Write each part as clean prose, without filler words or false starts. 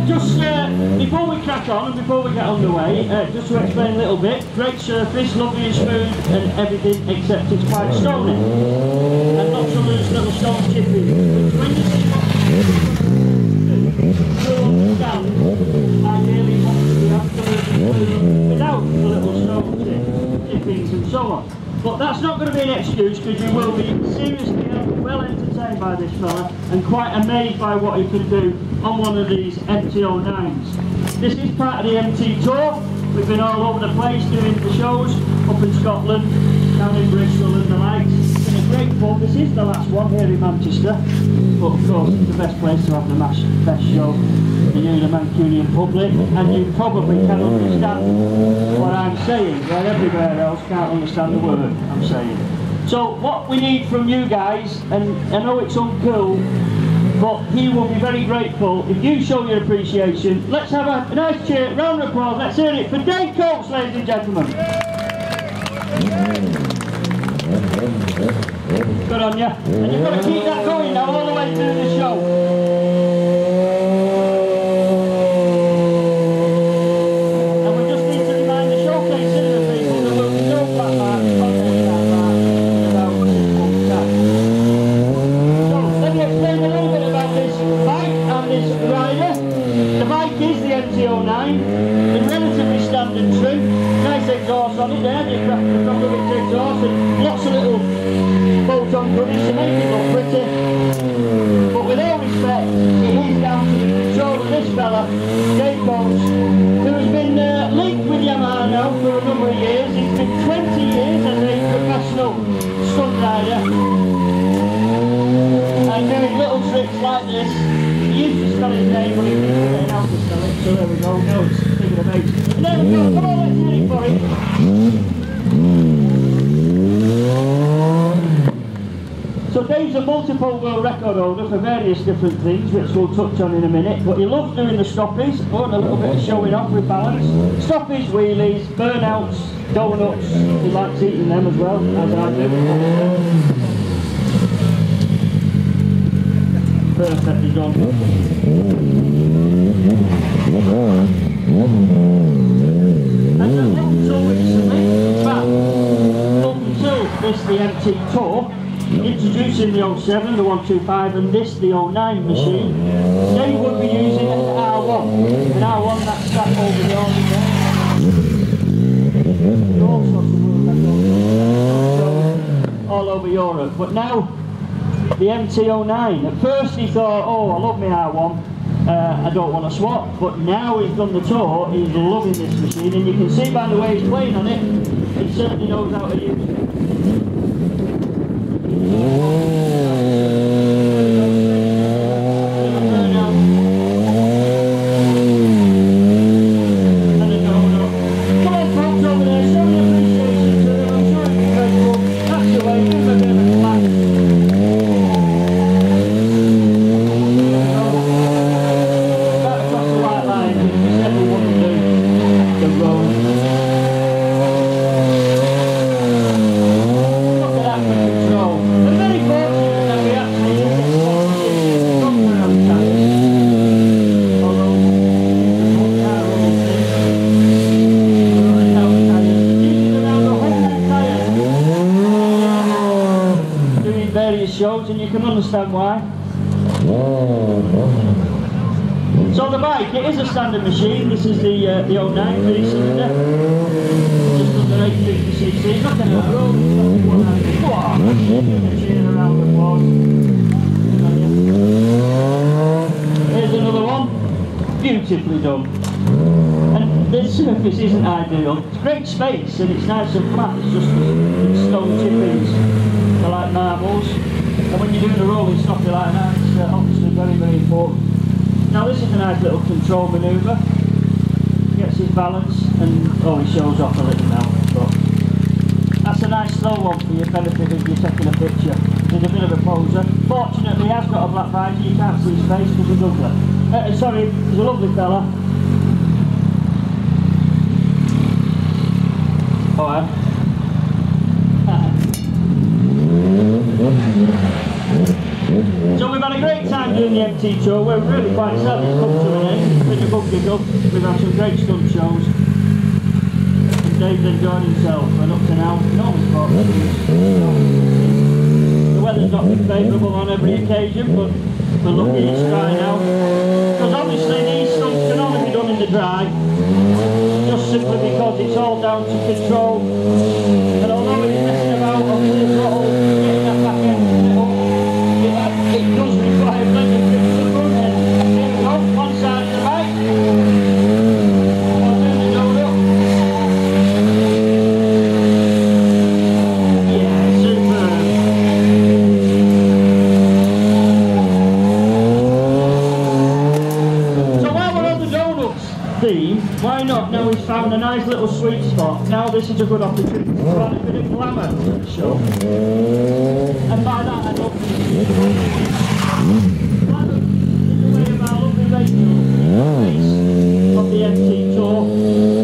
Just before we crack on and before we get underway, just to explain a little bit, great surface, lovely and smooth and everything except it's quite stony. And not some of those little stone chipping. When you see what you'll understand, ideally what we have to do without the little stone chippings and so on. But that's not going to be an excuse, because you will be seriously well entertained by this fella and quite amazed by what he can do on one of these MT-09s. This is part of the MT Tour. We've been all over the place doing the shows, up in Scotland, down in Bristol and the likes. It's been a great fun. This is the last one here in Manchester, but of course it's the best place to have the best show in the Mancunian public, and you probably can understand what I'm saying, where everywhere else can't understand the word I'm saying. So what we need from you guys, and I know it's uncool, but he will be very grateful if you show your appreciation. Let's have a nice cheer, round of applause, let's hear it for Dave Coates, ladies and gentlemen. Good on you. And you've got to keep that going now all the way through the show. And we just need to remind the showcase cinema people that there will be no black marks, contact black marks, without that. So, let me explain a little bit about this bike and this rider. The bike is the MT-09, in relatively standard trim, nice exhaust on it there, the Kraftwerk exhaust, and lots of little bolt-on goodies to make it look pretty. But with all respect, it is down to the control of this fella, Dave Coates, who has been linked with Yamaha now for a number of years. He's been 20 years as a professional stunt rider, and doing little tricks like this. He used to spell his name, but he keeps getting out to spell it, so there we go, no, it's figure of eight. And there we go, come on, let's hear it for him. So Dave's a multiple world record holder for various different things, which we'll touch on in a minute, but he loves doing the stoppies, and a little bit of showing off with balance. Stoppies, wheelies, burnouts, donuts, he likes eating them as well, as I do. Perfectly done. And up until recently, in fact, up until this, the MT Tour, introducing the 07, the 125, and this, the 09 machine, they would be using an R1. An R1 that's sat over the arm there. All sorts of world all over Europe. But now, the MT-09. At first he thought, oh, I love my R1, I don't want to swap. But now he's done the tour, he's loving this machine, and you can see by the way he's playing on it, he certainly knows how to use it. Shows, and you can understand why. So the bike, it is a standard machine. This is the 09 3-cylinder, just under 850cc. Not going to roll. Here's another one, beautifully done. And the surface isn't ideal. It's great space and it's nice and flat. It's just stone chippings. I like marbles. And when you're doing a rolling stoppie like that, it's obviously very, very important. Now this is a nice little control manoeuvre. Gets his balance, and oh, he shows off a little now. But that's a nice slow one for your benefit if you're taking a picture. He's a bit of a poser. Fortunately, he has got a black visor. You can't see his face because he's ugly. Sorry, he's a lovely fella. Alright. So we've had a great time doing the MT Tour. We're really quite sad it's come to an end. It's been giggle. We've had some great stunt shows. And Dave's enjoyed himself, and up to now, no one's brought the weather's not been favourable on every occasion, but we're lucky it's dry now. Because obviously these stunts can only be done in the dry, just simply because it's all down to control. And although it's messing about on the throttle, getting that back end it does require plenty of grip to the front end. Here we go, one side to the right. I'll turn the door up. Yeah, superb. So while we're on the donuts theme, why not? Now we've found a nice little sweet spot. Now this is a good opportunity to add a bit of glamour to the show. And by that I don't mean glamour is the way of our lovely Rachel of the MT Tour.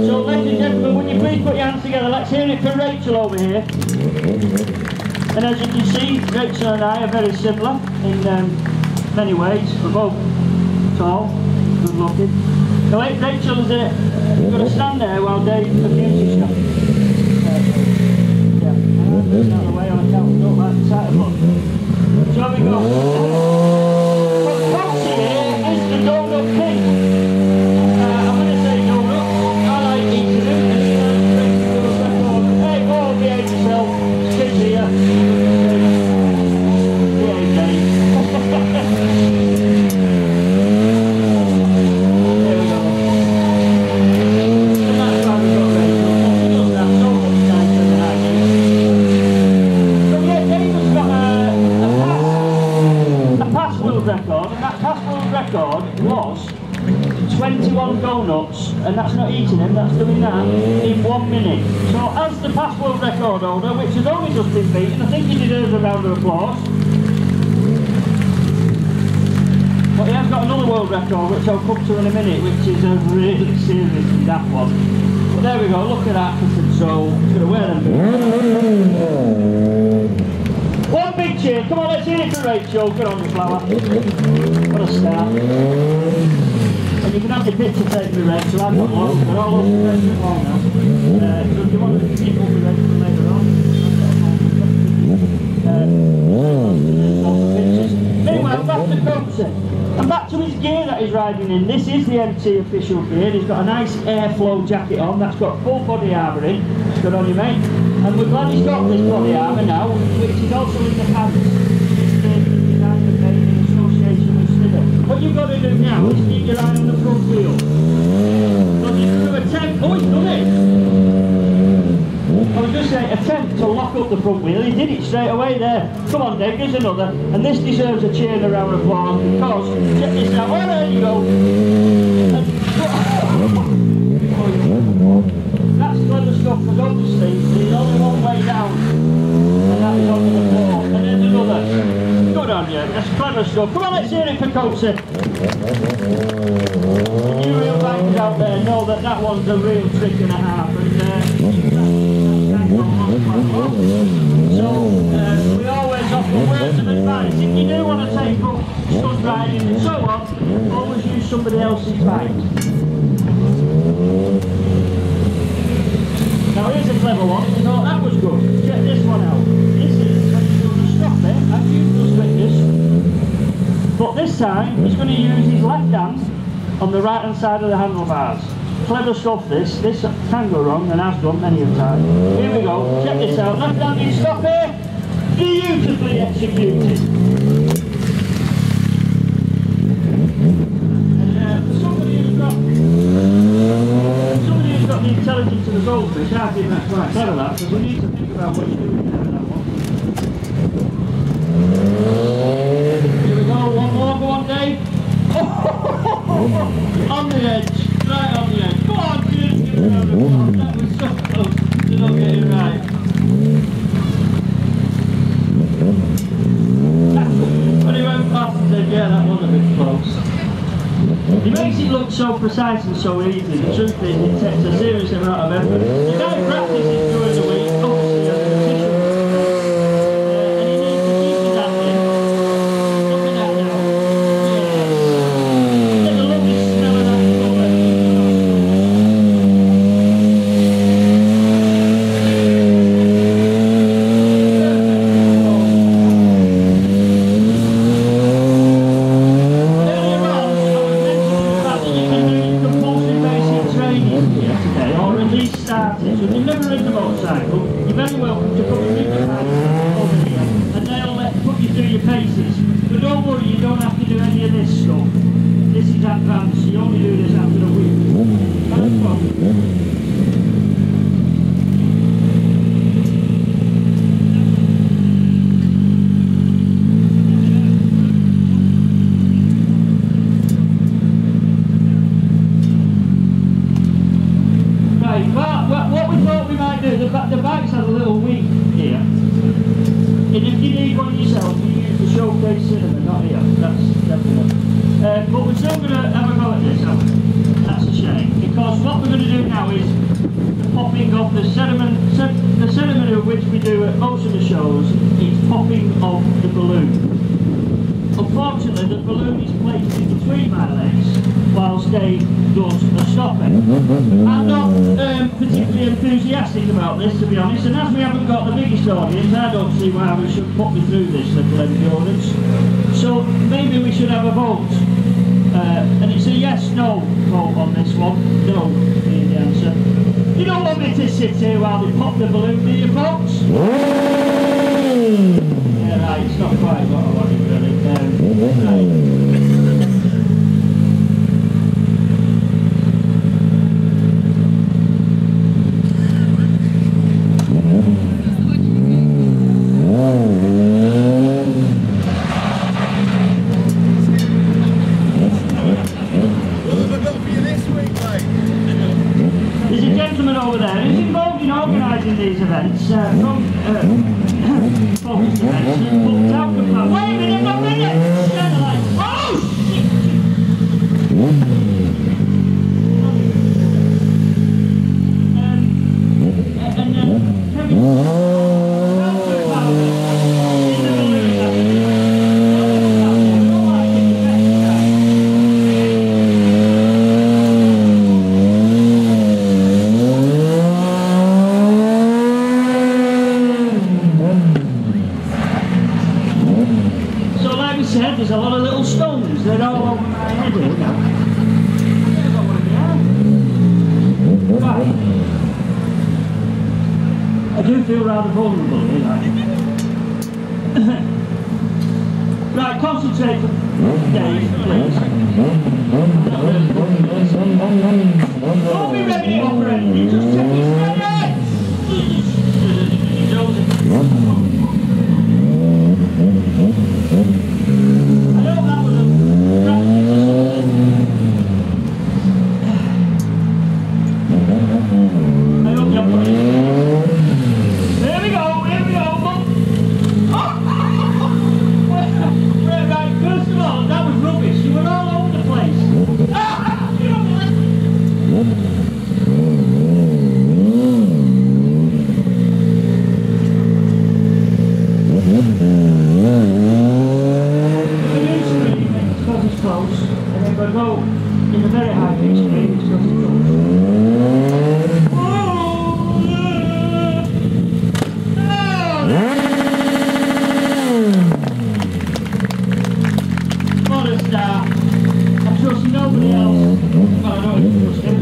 So ladies and gentlemen, would you please put your hands together? Let's hear it for Rachel over here. And as you can see, Rachel and I are very similar in many ways. We're both tall, good looking. So Rachel is going to stand there while Dave abuses you. Yeah, I'm out of the way on account of don't like the sight of look. So we go. But Foxy here is the donut king. I'm going to say donut. I like eating them. Hey, go on, behave yourself. Kids here. Behave, Dave. Record, and that past world record was 21 donuts, and that's not eating them, that's doing that in 1 minute. So as the past world record holder, which has only just been beaten, I think he deserves a round of applause. But he has got another world record, which I'll come to in a minute, which is a really seriously daft one. But there we go, look at that for control. He's going to wear them. One big cheer, come on, let's hear it for Rachel. Good on you, Flower. What a start. And you can have your picture taken with Rachel, I've got one, they're all over Rachel now. So if you want to keep up with Rachel later on, meanwhile, back to Coatsy. And back to his gear that he's riding in. This is the MT official gear. He's got a nice airflow jacket on, that's got full body armour in. Good on you, mate. And we're glad he's got this body armour now, which is also in the pants. Designed and made in association with Snidder. What you've got to do now is keep your eye on the front wheel. Because if you attempt, oh, he's done it! I was just saying, attempt to lock up the front wheel, he did it straight away there. Come on, Dave, here's another. And this deserves a cheer and a round of applause because, check this out, oh, there you go. That's clever stuff, because obviously there's only one way down, and that is onto the floor. And there's another. Good on you, that's clever stuff. Come on, let's hear it for Coatsy. And you real bankers out there know that that one's a real trick and a half. And so we always offer words of advice. If you do want to take up stunt riding and so on, always use somebody else's bike. Now here's a clever one. I thought that was good. Check this one out. This is when he's going to stop it at usual strictness. But this time he's going to use his left hand on the right hand side of the handlebars. Clever stuff this. This can go wrong and has done many a time. Here we go. Check this out. Left hand in stop here. Beautifully executed. And somebody who's got the intelligence of the goldfish, I think that's quite clever that, because we need to think about what you're doing there with that one. Here we go, one more, go on Dave. Oh, on the edge, right on the edge. Come on, dude, give it another one. That was so close to not get it right. When he went past, he said, yeah, that was a bit close. He makes it look so precise and so easy. The truth is, it takes a serious amount of effort. The guy practices during the week, obviously, as an official. And he needs to keep his hand in. Look at that now. Yes. Get the lovely smell of that colour. bike today, or at least started. So if you've never ridden a motorcycle, you're very welcome to come and meet the bike over here, and they'll put you through your paces. But don't worry, you don't have to do any of this stuff. This is advanced, you only do this after a week. That's fun. What we thought we might do, the bike's had a little week here, and if you need one yourself, you use the showcase cinema, not here, that's definitely. But we're still going to have a go at this, that's a shame, because what we're going to do now is the popping of the sediment of which we do at most of the shows, is popping of the balloon. Unfortunately, the balloon is placed in between my legs whilst Dave does the stopping. I'm not particularly enthusiastic about this, to be honest, and as we haven't got the biggest audience, I don't see why we should put me through this little endurance. So maybe we should have a vote. And it's a yes-no vote on this one. No being the answer. You don't want me to sit here while they pop the balloon, do you, folks? Yeah, right, it's not quite what I wanted, really. Right. There's a gentleman over there who's involved in organising these events from focused events who booked out the plan. Wait a minute, not a minute! Like, oh shit! And there's a lot of little stones, they're all over my head here now. Right. I do feel rather vulnerable here, right, concentrate for Dave, please. Don't be ready to offer anything, just check his head! In a very high pitch scream, it's because it's what a star. I trust nobody else. Well, I don't even trust him.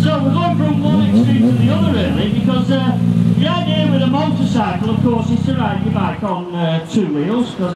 So we're going from one extreme to the other, really, because the idea with a motorcycle, of course, is to ride your bike on two wheels.